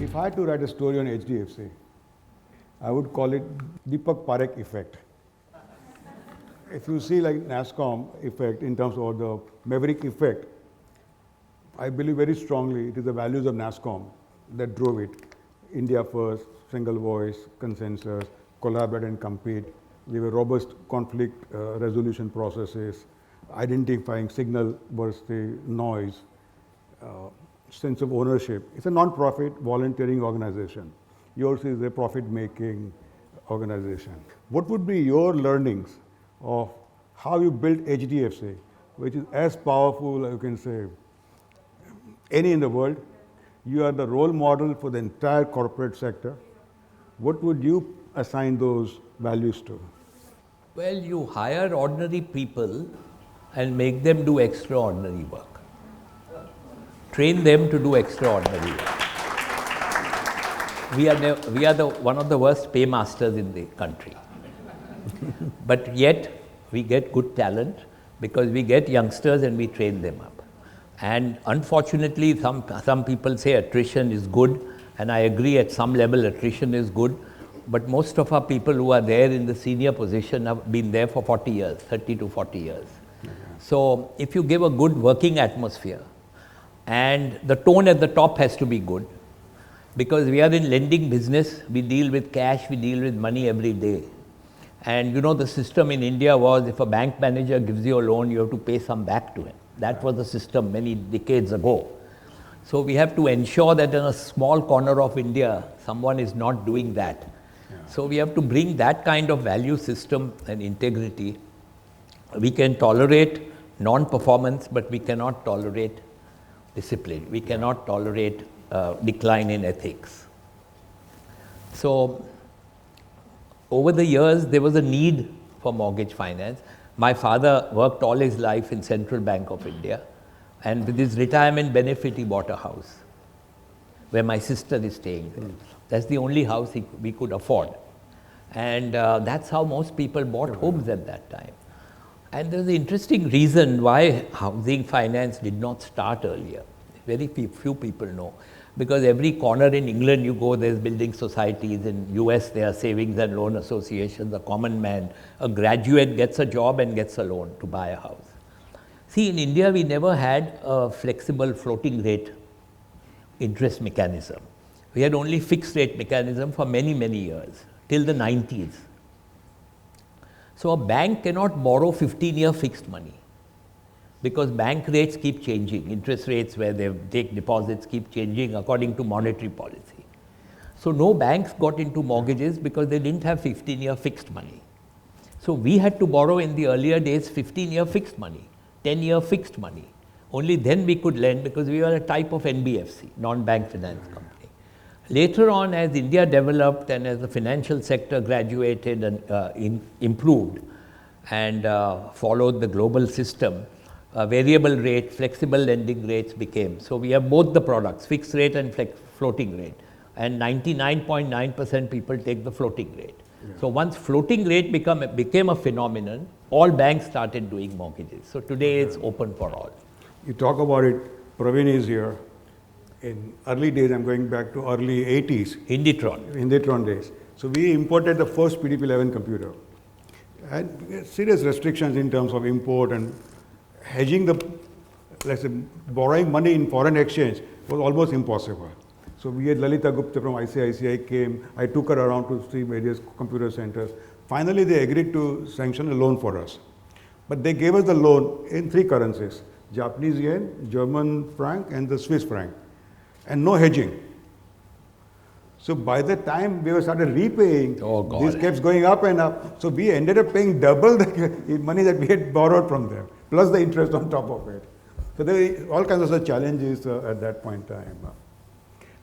If I had to write a story on HDFC, I would call it Deepak Parekh Effect. If you see like NASSCOM effect in terms of the Maverick Effect, I believe very strongly it is the values of NASSCOM that drove it. India first, single voice, consensus, collaborate and compete. We have robust conflict resolution processes, identifying signal versus the noise, sense of ownership. It's a non-profit volunteering organization. Yours is a profit-making organization. What would be your learnings of how you built HDFC, which is as powerful, you can say, any in the world? You are the role model for the entire corporate sector. What would you assign those values to? Well, you hire ordinary people and make them do extraordinary work. Train them to do extraordinary work. We are one of the worst paymasters in the country. But yet, we get good talent because we get youngsters and we train them up. And unfortunately, some people say attrition is good, and I agree at some level attrition is good, but most of our people who are there in the senior position have been there for 40 years, 30 to 40 years. Okay. So if you give a good working atmosphere, and the tone at the top has to be good, because we are in lending business, we deal with cash, we deal with money every day. And you know, the system in India was if a bank manager gives you a loan, you have to pay some back to him. That was the system many decades ago. So we have to ensure that in a small corner of India, someone is not doing that. Yeah. So we have to bring that kind of value system and integrity. We can tolerate non-performance, but we cannot tolerate discipline. We cannot tolerate decline in ethics. So over the years, there was a need for mortgage finance. My father worked all his life in Central Bank of India, and with his retirement benefit, he bought a house where my sister is staying there. That's the only house we could afford. And that's how most people bought homes at that time. And there's an interesting reason why housing finance did not start earlier. Very few people know. Because every corner in England you go, there's building societies. In US, there are savings and loan associations. A common man, a graduate gets a job and gets a loan to buy a house. See, in India, we never had a flexible floating rate interest mechanism. We had only fixed rate mechanism for many, many years, till the 90s. So a bank cannot borrow 15-year fixed money, because bank rates keep changing. Interest rates where they take deposits keep changing according to monetary policy. So no banks got into mortgages because they didn't have 15-year fixed money. So we had to borrow in the earlier days 15-year fixed money, 10-year fixed money. Only then we could lend because we were a type of NBFC, non-bank finance company. Later on, as India developed and as the financial sector graduated and improved and followed the global system, variable rate, flexible lending rates became. So we have both the products, fixed rate and floating rate. And 99.9% people take the floating rate. Yeah. So once floating rate became a phenomenon, all banks started doing mortgages. So today it's open for all. You talk about it, Praveen is here. In early days, I'm going back to early 80s. Hinditron days. So we imported the first PDP-11 computer. And serious restrictions in terms of import and hedging let's say, borrowing money in foreign exchange was almost impossible. So we had Lalita Gupta from ICICI came. I took her around to see various computer centers. Finally, they agreed to sanction a loan for us. But they gave us the loan in 3 currencies, Japanese yen, German franc, and the Swiss franc, and no hedging. So by the time we started repaying, this kept going up and up. So we ended up paying double the money that we had borrowed from them, plus the interest on top of it. So there were all kinds of challenges at that point in time.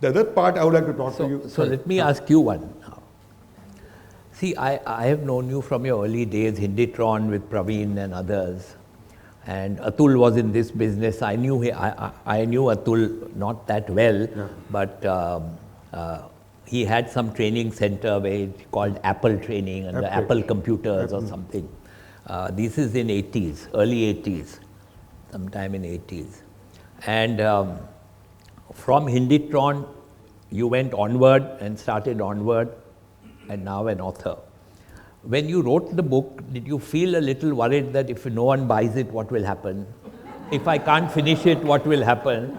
The other part I would like to talk to you. So let me ask you one now. See, I have known you from your early days, Hinditron with Praveen and others. And Atul was in this business. I knew Atul not that well, but he had some training center where it's called Apple Training and the Apple Computers or something. This is in 80s, early 80s, sometime in 80s. And from Hinditron, you went onward and started onward, and now an author. When you wrote the book, did you feel a little worried that if no one buys it, what will happen? If I can't finish it, what will happen?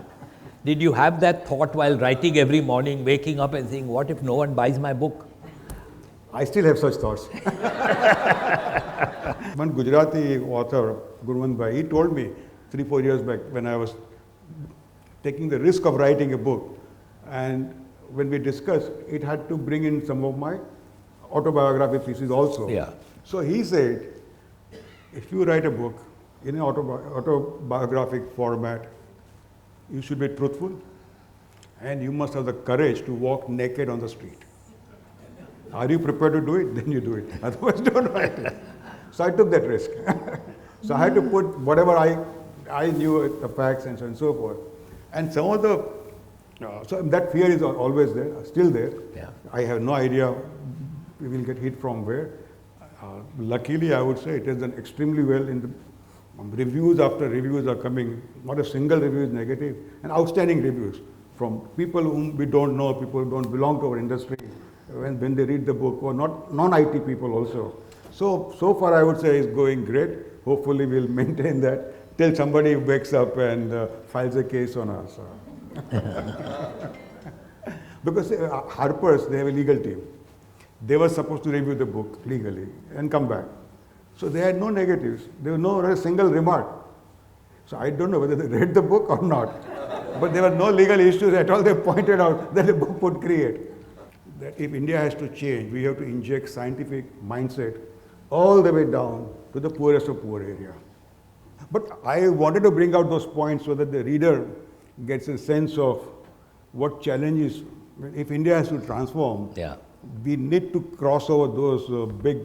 Did you have that thought while writing every morning, waking up and saying, what if no one buys my book? I still have such thoughts. One Gujarati author, Gurwant Bhai, he told me 3-4 years back when I was taking the risk of writing a book, and when we discussed, it had to bring in some of my autobiography pieces also. Yeah. So he said, if you write a book in an autobiographic format, you should be truthful and you must have the courage to walk naked on the street. Are you prepared to do it? Then you do it. Otherwise, don't write it. So I took that risk. So I had to put whatever I knew, the facts and so on and so forth. And some of the, so that fear is always there, still there. Yeah. I have no idea we will get hit from where. Luckily, I would say it has done extremely well in the reviews after reviews are coming. Not a single review is negative, and outstanding reviews from people whom we don't know, people who don't belong to our industry. When they read the book, or not non-IT people also. So far I would say it's going great. Hopefully we'll maintain that till somebody wakes up and files a case on us. Because Harper's, they have a legal team. They were supposed to review the book legally and come back. So they had no negatives. There was no single remark. So I don't know whether they read the book or not. But there were no legal issues at all. They pointed out that the book would create. That if India has to change, we have to inject scientific mindset all the way down to the poorest of poor area. But I wanted to bring out those points so that the reader gets a sense of what challenges, if India has to transform, Yeah. we need to cross over those big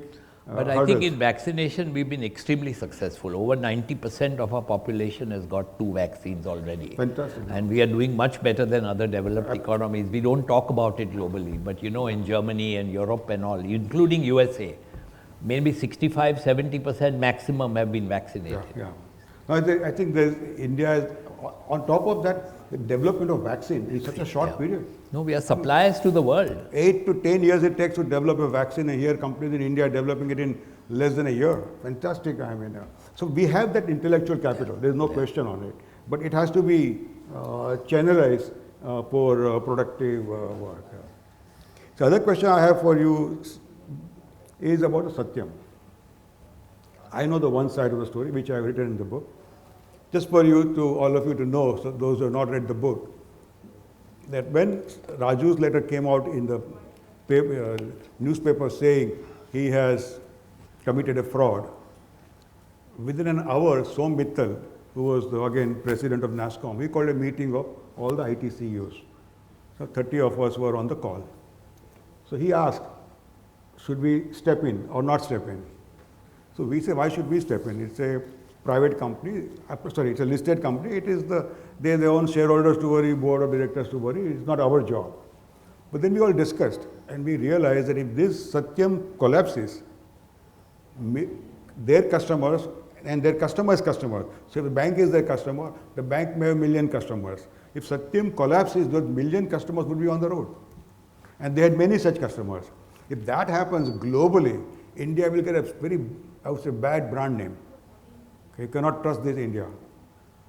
But I think in vaccination, we've been extremely successful. Over 90% of our population has got 2 vaccines already. Fantastic. And we are doing much better than other developed economies. We don't talk about it globally, but you know, in Germany and Europe and all, including USA, maybe 65-70% maximum have been vaccinated. Yeah. No, I think India is, on top of that, the development of vaccine in such a short period. No, we are suppliers to the world. 8 to 10 years it takes to develop a vaccine, and here companies in India are developing it in less than a year. Fantastic, I mean. So we have that intellectual capital, there's no question on it. But it has to be channelized for productive work. So other question I have for you is about Satyam. I know the one side of the story, which I have written in the book. Just for you to, all of you to know, so those who have not read the book, that when Raju's letter came out in the newspaper saying he has committed a fraud, within an hour, Som Mittal, who was again president of NASSCOM, he called a meeting of all the IT CEOs. So 30 of us were on the call. So he asked, should we step in or not step in? So we say, why should we step in? It's a private company, it's a listed company. It is they have their own shareholders to worry, board of directors to worry. It's not our job. But then we all discussed, and we realized that if this Satyam collapses, their customers and their customers' customers. So if the bank is their customer, the bank may have 1 million customers. If Satyam collapses, those 1 million customers would be on the road. And they had many such customers. If that happens globally, India will get a very, I would say, bad brand name. You cannot trust this India.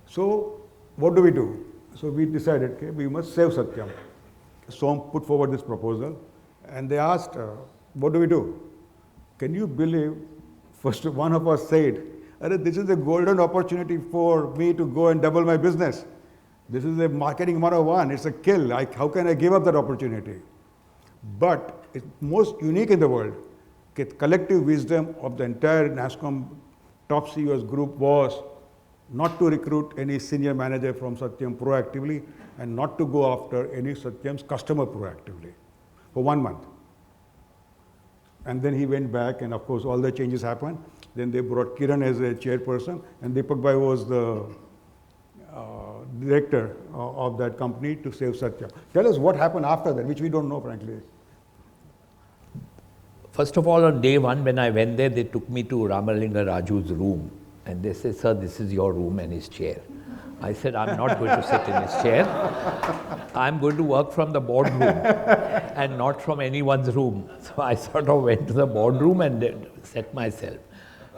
So what do we do? So we decided, okay, we must save Satyam. Som put forward this proposal, and they asked, what do we do? Can you believe, first one of us said, this is a golden opportunity for me to go and double my business. This is a marketing 101, it's a kill. How can I give up that opportunity? But it's most unique in the world. Collective wisdom of the entire NASSCOM top CEOs group was not to recruit any senior manager from Satyam proactively and not to go after any Satyam's customer proactively for 1 month. And then he went back, and of course all the changes happened. Then they brought Kiran as a chairperson, and Deepak Bhai was the director of that company to save Satyam. Tell us what happened after that, which we don't know, frankly. First of all, on day 1, when I went there, they took me to Ramalinga Raju's room. And they said, sir, this is your room and his chair. I said, I'm not going to sit in his chair. I'm going to work from the boardroom and not from anyone's room. So I sort of went to the boardroom and set myself.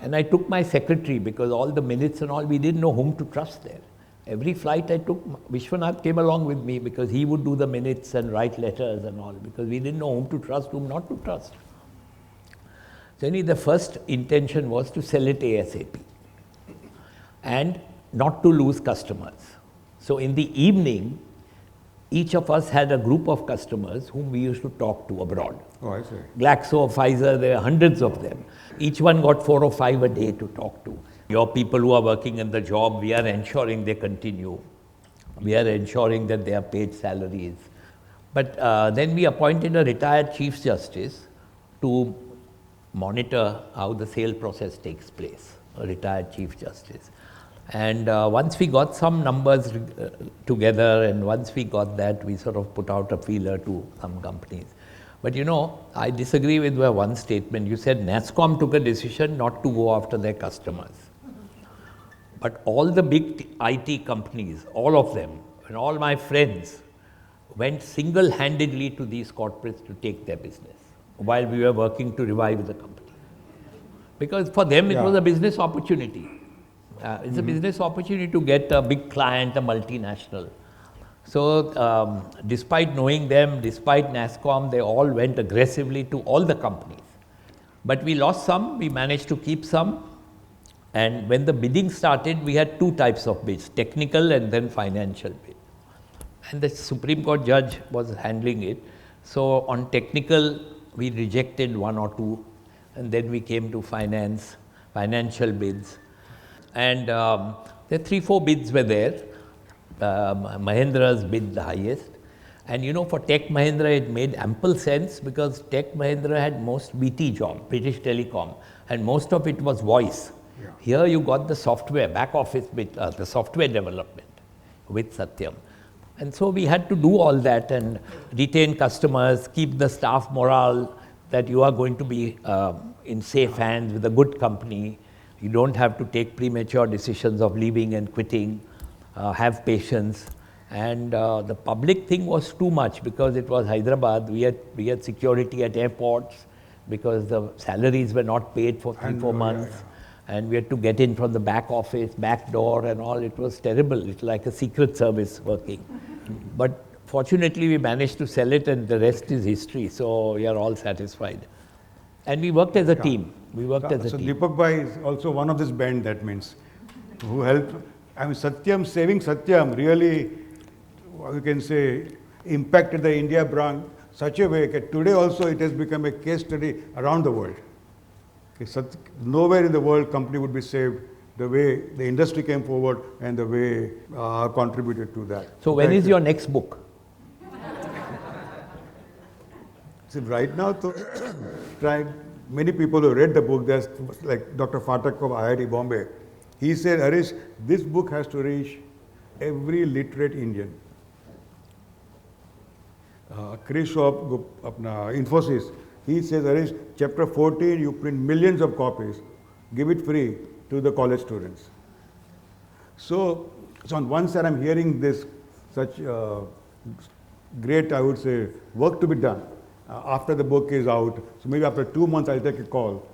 And I took my secretary because all the minutes and all, we didn't know whom to trust there. Every flight I took, Vishwanath came along with me because he would do the minutes and write letters and all, because we didn't know whom to trust, whom not to trust. So anyway, the first intention was to sell it ASAP and not to lose customers. So in the evening, each of us had a group of customers whom we used to talk to abroad. Oh, I see. Glaxo, Pfizer, there are hundreds of them. Each one got 4 or 5 a day to talk to. Your people who are working in the job, we are ensuring they continue. We are ensuring that they are paid salaries. But then we appointed a retired Chief Justice to monitor how the sale process takes place, a retired Chief Justice. And once we got some numbers together, and once we got that, we sort of put out a feeler to some companies. But you know, I disagree with your one statement. You said NASSCOM took a decision not to go after their customers. But all the big IT companies, all of them, and all my friends went single-handedly to these corporates to take their business while we were working to revive the company. Because for them, it was a business opportunity. It's a business opportunity to get a big client, a multinational. So despite knowing them, despite NASSCOM, they all went aggressively to all the companies. But we lost some, we managed to keep some. And when the bidding started, we had 2 types of bids, technical and then financial bid. And the Supreme Court judge was handling it. So on technical, we rejected 1 or 2, and then we came to financial bids. And there 3-4 bids were there. Mahindra's bid the highest. And you know, for Tech Mahindra, it made ample sense because Tech Mahindra had most BT job, British Telecom, and most of it was voice. Yeah. Here you got the software, back office bit, the software development with Satyam. And so we had to do all that and retain customers, keep the staff morale that you are going to be in safe hands with a good company. You don't have to take premature decisions of leaving and quitting, have patience. And the public thing was too much because it was Hyderabad. We had security at airports because the salaries were not paid for 3-4 months. And we had to get in from the back office, back door and all. It was terrible. It's like a secret service working. But fortunately, we managed to sell it and the rest is history. So we are all satisfied. And we worked as a team. We worked as a team. So Deepak Bhai is also one of this band, that means, who helped. I mean, saving Satyam really, you can say, impacted the India brand such a way that today also it has become a case study around the world. Okay, nowhere in the world company would be saved the way the industry came forward and the way contributed to that. So when is your next book? See, right now, many people who read the book, there's like Dr. Phatak of IIT Bombay. He said, Harish, this book has to reach every literate Indian. Krish of Infosys, he says, Harish, chapter 14, you print millions of copies, give it free to the college students. So on one side, I'm hearing this such great, I would say, work to be done after the book is out. So maybe after 2 months, I'll take a call.